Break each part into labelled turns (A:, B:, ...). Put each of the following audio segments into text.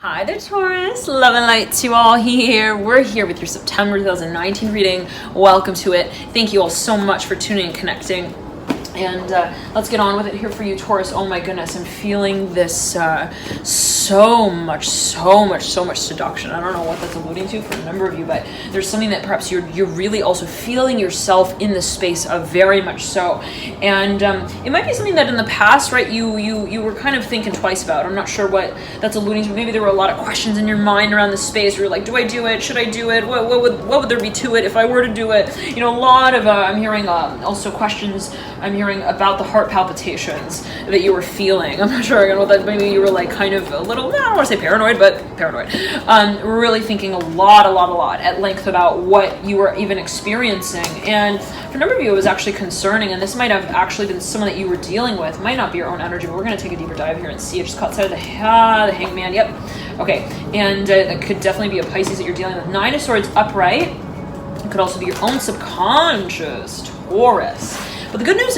A: Hi there, Taurus. Love and light to you all here. We're here with your September 2019 reading. Welcome to it. Thank you all so much for tuning and connecting. And let's get on with it here for you, Taurus. Oh my goodness, I'm feeling this so much seduction. I don't know what that's alluding to for a number of you, but there's something that perhaps you're really also feeling yourself in the space of, very much so. And it might be something that in the past, right, you were kind of thinking twice about. I'm not sure what that's alluding to. Maybe there were a lot of questions in your mind around this space where you're like, do I do it? Should I do it? What would there be to it if I were to do it? You know, a lot of I'm hearing also questions. I'm hearing about the heart palpitations that you were feeling. I'm not sure, I don't know that maybe you were like kind of a little, I don't want to say paranoid, but paranoid. Really thinking a lot at length about what you were even experiencing. And for a number of you, it was actually concerning, and this might have actually been someone that you were dealing with. It might not be your own energy, but we're going to take a deeper dive here and see. It just caught sight of the hangman. Yep. Okay. And that could definitely be a Pisces that you're dealing with. Nine of Swords upright. It could also be your own subconscious, Taurus. But the good news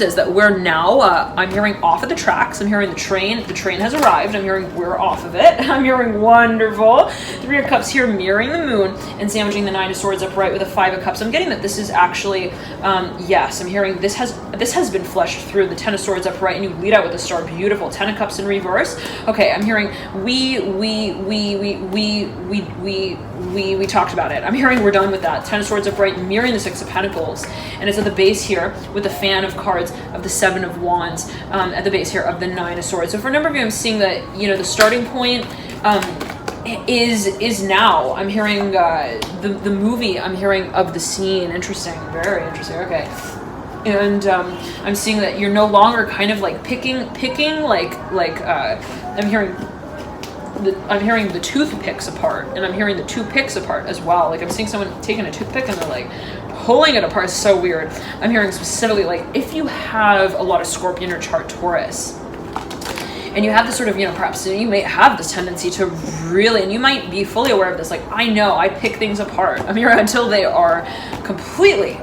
A: is that we're now, I'm hearing off of the tracks. I'm hearing the train has arrived. I'm hearing we're off of it. I'm hearing wonderful. Three of Cups here mirroring the moon and sandwiching the Nine of Swords upright with a Five of Cups. I'm getting that this is actually, yes, I'm hearing this has been fleshed through. The Ten of Swords upright, and you lead out with a star. Beautiful. Ten of Cups in reverse. Okay, I'm hearing we talked about it. I'm hearing we're done with that. Ten of Swords upright mirroring the Six of Pentacles, and it's at the base here with the Fan of Cards of the Seven of Wands, at the base here of the Nine of Swords. So for a number of you, I'm seeing that, you know, the starting point is now. I'm hearing the movie. I'm hearing of the scene. Interesting. Very interesting. Okay. And I'm seeing that you're no longer kind of like picking I'm hearing the toothpicks apart, and I'm hearing the two picks apart as well. Like I'm seeing someone taking a toothpick and they're like pulling it apart. It's so weird. I'm hearing specifically, like, if you have a lot of Scorpio in your chart, Taurus, and you have this sort of, you know, perhaps you may have this tendency to really, and you might be fully aware of this, like, I know I pick things apart. I'm hearing until they are completely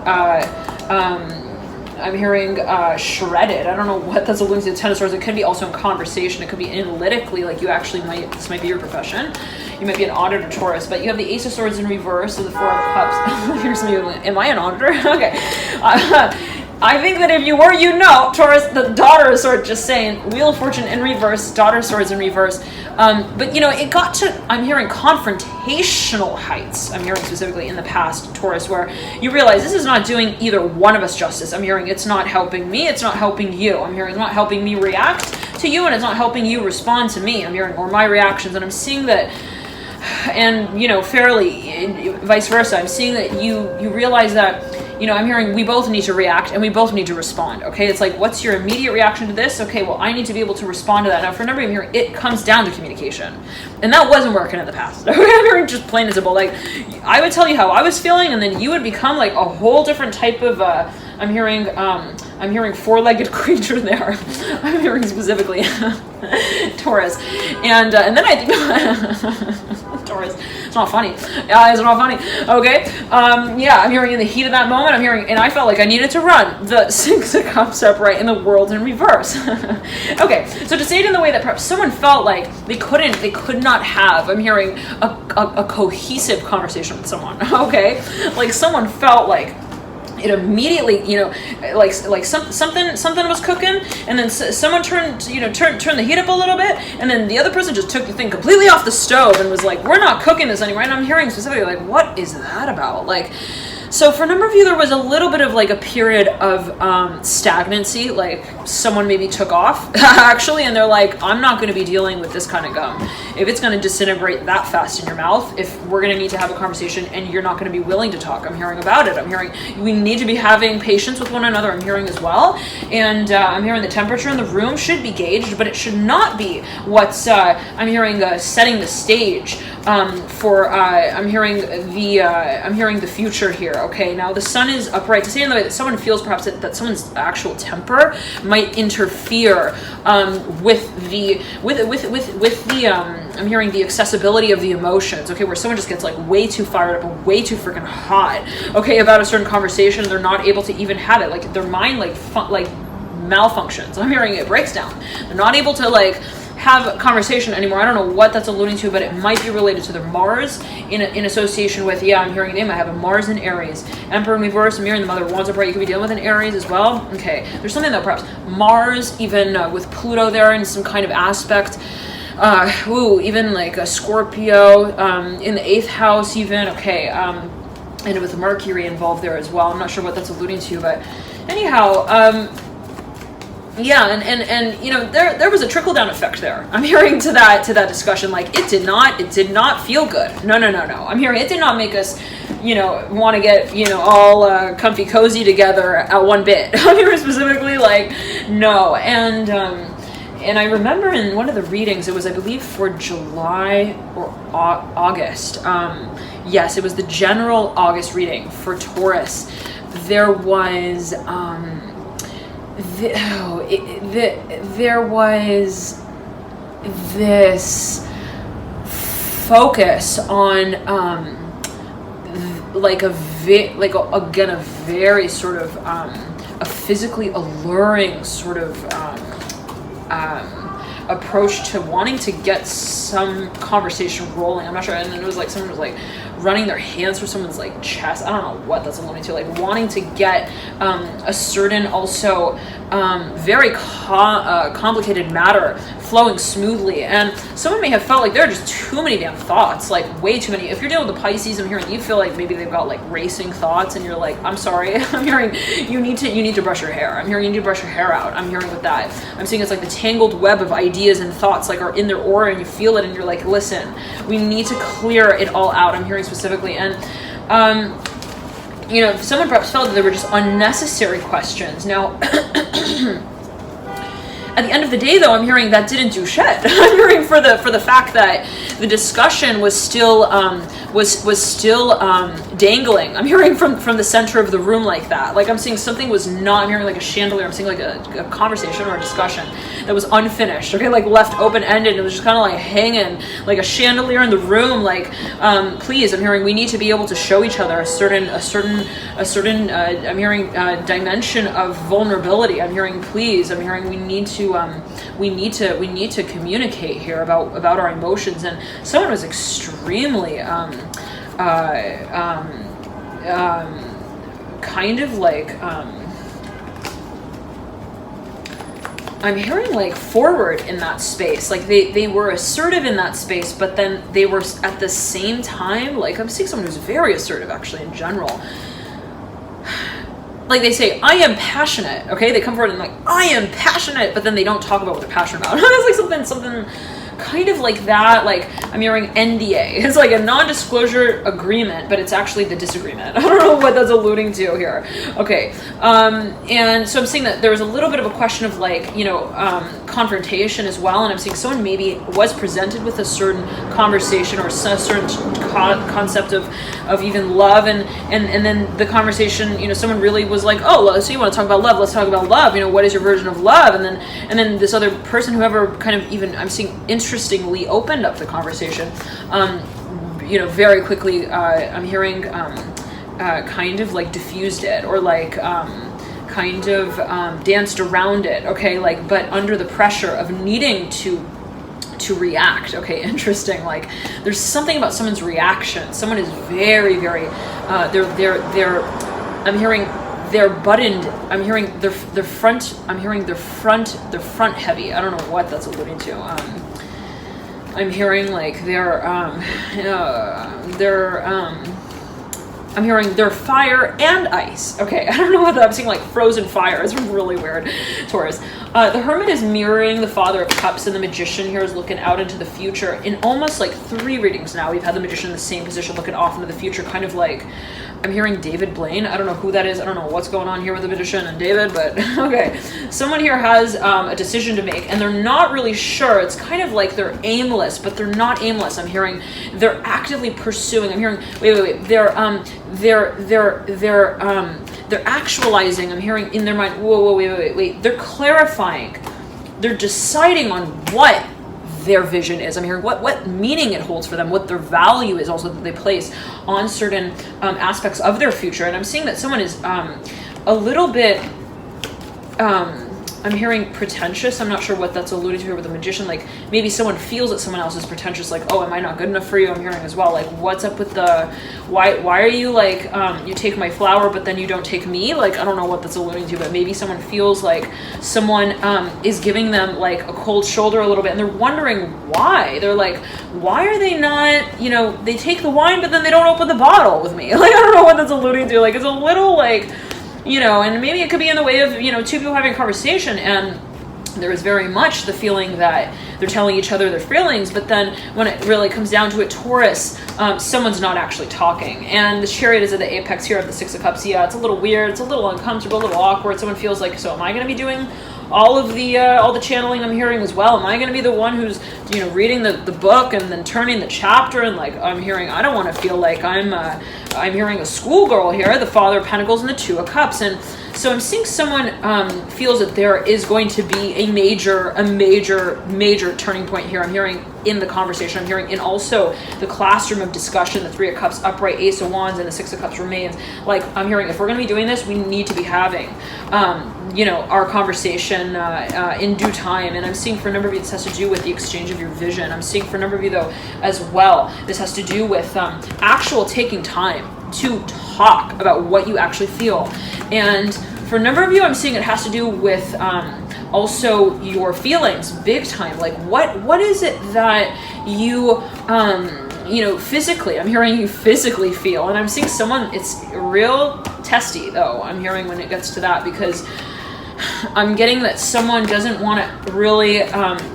A: I'm hearing shredded. I don't know what that's alluding to. The Ten of Swords. It could be also in conversation. It could be analytically, like you actually might, this might be your profession. You might be an auditor, Taurus, but you have the Ace of Swords in reverse, so the Four of Cups. Here's some of you, am I an auditor? Okay. I think that if you were, you know, Taurus, the Daughter of Swords, just saying, Wheel of Fortune in reverse, Daughter of Swords in reverse. But, you know, it got to, I'm hearing confrontational heights. I'm hearing specifically in the past, Taurus, where you realize this is not doing either one of us justice. I'm hearing it's not helping me, it's not helping you. I'm hearing it's not helping me react to you, and it's not helping you respond to me. I'm hearing, or my reactions, and I'm seeing that, and, you know, fairly vice versa. I'm seeing that you realize that, you know, I'm hearing we both need to react and we both need to respond, okay? It's like, what's your immediate reaction to this? Okay, well, I need to be able to respond to that. Now, for a number of you here, it comes down to communication. And that wasn't working in the past. I'm hearing just plain and simple. Like, I would tell you how I was feeling, and then you would become like a whole different type of, I'm hearing four-legged creature there. I'm hearing specifically Taurus. And then I think, Taurus, it's not funny. It's not funny. Okay. Yeah, I'm hearing in the heat of that moment, I'm hearing, and I felt like I needed to run. The Six of Cups upright in the World in reverse. Okay, so to say it in the way that perhaps someone felt like they could not have, I'm hearing a cohesive conversation with someone. Okay, like someone felt like it immediately, you know, like something was cooking, and then someone turned the heat up a little bit, and then the other person just took the thing completely off the stove and was like, we're not cooking this anymore. And I'm hearing specifically, like, what is that about? Like, so for a number of you, there was a little bit of like a period of stagnancy, like someone maybe took off actually, and they're like, I'm not going to be dealing with this kind of gum. If it's going to disintegrate that fast in your mouth, if we're going to need to have a conversation and you're not going to be willing to talk, I'm hearing about it. I'm hearing we need to be having patience with one another. I'm hearing as well. And I'm hearing the temperature in the room should be gauged, but it should not be what's, I'm hearing setting the stage for, I'm hearing the future here. Okay, now the Sun is upright. To say in the way that someone feels perhaps that someone's actual temper might interfere with the I'm hearing the accessibility of the emotions. Okay, where someone just gets like way too fired up or way too freaking hot. Okay, about a certain conversation, they're not able to even have it. Like their mind like malfunctions. I'm hearing it breaks down. They're not able to like have a conversation anymore. I don't know what that's alluding to, but it might be related to their Mars in association with, yeah, I'm hearing they might have a Mars in Aries. Emperor in reverse, mirroring the Mother of Wands upright, you could be dealing with an Aries as well. Okay, there's something that perhaps Mars, even with Pluto there in some kind of aspect, even like a Scorpio in the 8th house even, okay, and with Mercury involved there as well. I'm not sure what that's alluding to, but anyhow, yeah, and you know, there was a trickle down effect there. I'm hearing to that discussion, like it did not feel good. No. I'm hearing it did not make us, you know, want to get, you know, all comfy cozy together at one bit. I'm hearing specifically like no, and I remember in one of the readings, it was, I believe, for July or August. Yes, it was the general August reading for Taurus. There was there was this focus on again a very sort of a physically alluring sort of approach to wanting to get some conversation rolling. I'm not sure. And then it was like someone was like running their hands through someone's like chest. I don't know what that's alluding to. Like wanting to get a certain also very complicated matter flowing smoothly. And someone may have felt like there are just too many damn thoughts, like way too many. If you're dealing with the Pisces, I'm hearing you feel like maybe they've got like racing thoughts, and you're like, I'm sorry. I'm hearing you need to brush your hair. I'm hearing you need to brush your hair out. I'm hearing with that. I'm seeing it's like the tangled web of ideas and thoughts like are in their aura, and you feel it, and you're like, listen, we need to clear it all out. I'm hearing specifically. And you know, someone perhaps felt that there were just unnecessary questions. Now at the end of the day, though, I'm hearing that didn't do shit. I'm hearing for the fact that the discussion was still dangling. I'm hearing from the center of the room like that. Like I'm seeing something was not. I'm hearing like a chandelier. I'm seeing like a conversation or a discussion that was unfinished. Okay, like left open ended. It was just kind of like hanging like a chandelier in the room. Like, please, I'm hearing we need to be able to show each other a certain. I'm hearing dimension of vulnerability. I'm hearing please. I'm hearing we need to communicate here about our emotions. And someone was extremely kind of like I'm hearing like forward in that space. Like they were assertive in that space, but then they were at the same time, like I'm seeing someone who's very assertive actually in general. Like they say, I am passionate, okay? They come forward and like, I am passionate, but then they don't talk about what they're passionate about. It's like something kind of like that. Like I'm hearing NDA. It's like a non-disclosure agreement, but it's actually the disagreement. I don't know what that's alluding to here. Okay, and so I'm seeing that there was a little bit of a question of like, you know, confrontation as well. And I'm seeing someone maybe was presented with a certain conversation or a certain concept of even love, and then the conversation, you know, someone really was like, oh, so you want to talk about love? Let's talk about love. You know, what is your version of love? And then this other person, whoever kind of even I'm seeing interestingly opened up the conversation, you know, very quickly. I'm hearing kind of like diffused it, or like kind of danced around it. Okay, like but under the pressure of needing to react. Okay, interesting. Like there's something about someone's reaction. Someone is very they're I'm hearing they're buttoned. I'm hearing their front. I'm hearing their front heavy. I don't know what that's alluding to. I'm hearing like I'm hearing they're fire and ice. Okay, I don't know what that, I'm seeing like frozen fire. It's really weird, Taurus. The Hermit is mirroring the Father of Cups, and the Magician here is looking out into the future. In almost like 3 readings now, we've had the Magician in the same position looking off into the future, kind of like, I'm hearing David Blaine. I don't know who that is. I don't know what's going on here with the Magician and David, but okay. Someone here has a decision to make, and they're not really sure. It's kind of like they're aimless, but they're not aimless. I'm hearing they're actively pursuing. I'm hearing, wait. They're actualizing. I'm hearing in their mind, whoa, wait. They're clarifying. They're deciding on what their vision is. I'm hearing what meaning it holds for them, what their value is also that they place on certain aspects of their future. And I'm seeing that someone is a little bit I'm hearing pretentious. I'm not sure what that's alluding to here with the Magician. Like maybe someone feels that someone else is pretentious. Like, oh, am I not good enough for you? I'm hearing as well. Like, what's up with the, why are you like, you take my flower, but then you don't take me? Like, I don't know what that's alluding to, but maybe someone feels like someone is giving them like a cold shoulder a little bit, and they're wondering why. They're like, why are they not, you know, they take the wine, but then they don't open the bottle with me. Like, I don't know what that's alluding to. Like, it's a little like, you know, and maybe it could be in the way of, you know, two people having a conversation, and there is very much the feeling that they're telling each other their feelings, but then when it really comes down to it, Taurus, someone's not actually talking. And the Chariot is at the apex here of the Six of Cups. Yeah, it's a little weird, it's a little uncomfortable, a little awkward. Someone feels like, so am I going to be doing all the channeling I'm hearing as well? Am I going to be the one who's, you know, reading the book and then turning the chapter? And like, I'm hearing, I don't want to feel like I'm hearing a schoolgirl here, the Father of Pentacles and the Two of Cups. And so I'm seeing someone feels that there is going to be a major turning point here. I'm hearing in the conversation. I'm hearing in also the classroom of discussion, the Three of Cups, upright, Ace of Wands, and the Six of Cups remains. Like, I'm hearing if we're going to be doing this, we need to be having, you know, our conversation in due time. And I'm seeing for a number of you, this has to do with the exchange of your vision. I'm seeing for a number of you, though, as well, this has to do with actual taking time to talk about what you actually feel. And for a number of you, I'm seeing it has to do with also your feelings, big time. Like, what is it that you you know, physically, I'm hearing you physically feel. And I'm seeing someone, it's real testy though, I'm hearing when it gets to that, because I'm getting that someone doesn't want to really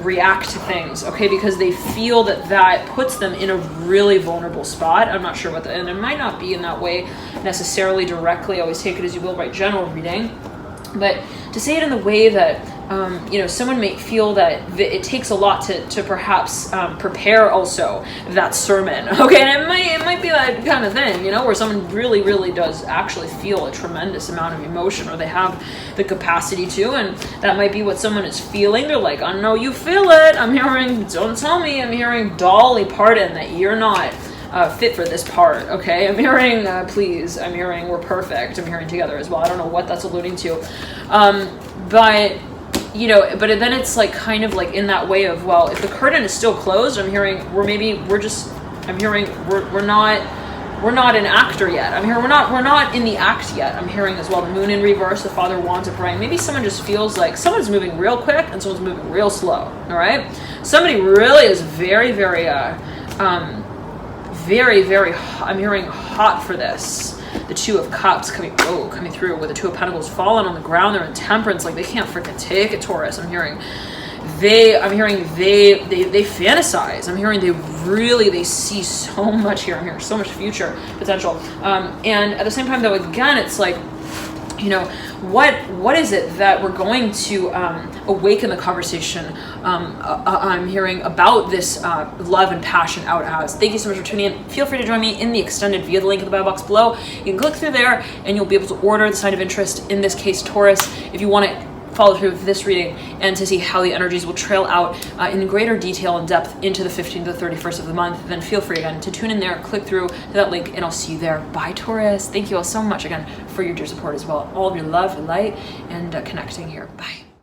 A: react to things, okay, because they feel that that puts them in a really vulnerable spot. I'm not sure what and it might not be in that way necessarily directly. Always take it as you will, by general reading. But to say it in the way that, you know, someone may feel that it takes a lot to perhaps prepare also that sermon, okay? And it might be that kind of thing, you know, where someone really does actually feel a tremendous amount of emotion, or they have the capacity to, and that might be what someone is feeling. They're like, I know you feel it. I'm hearing, don't tell me. I'm hearing Dolly Parton, that you're not fit for this part, okay? I'm hearing please. I'm hearing we're perfect. I'm hearing together as well. I don't know what that's alluding to, but you know, but then it's like kind of like in that way of, well, if the curtain is still closed, I'm hearing I'm hearing we're not an actor yet. I'm hearing we're not in the act yet. I'm hearing as well the Moon in reverse, the Father Wands upright. Maybe someone just feels like someone's moving real quick and someone's moving real slow. All right, somebody really is very I'm hearing hot for this. The Two of Cups coming through with the Two of Pentacles falling on the ground. They're in temperance, like they can't freaking take it, Taurus. I'm hearing they fantasize. I'm hearing they see so much here. I'm hearing so much future potential. And at the same time, though, again, it's like, you know, what is it that we're going to awaken the conversation I'm hearing about this love and passion out as. Thank you so much for tuning in. Feel free to join me in the extended via the link in the bio box below. You can click through there and you'll be able to order the sign of interest, in this case Taurus, if you want to follow through with this reading and to see how the energies will trail out in greater detail and depth into the 15th to the 31st of the month. Then feel free again to tune in there, click through to that link, and I'll see you there. Bye, Taurus. Thank you all so much again for your dear support as well. All of your love and light and connecting here. Bye.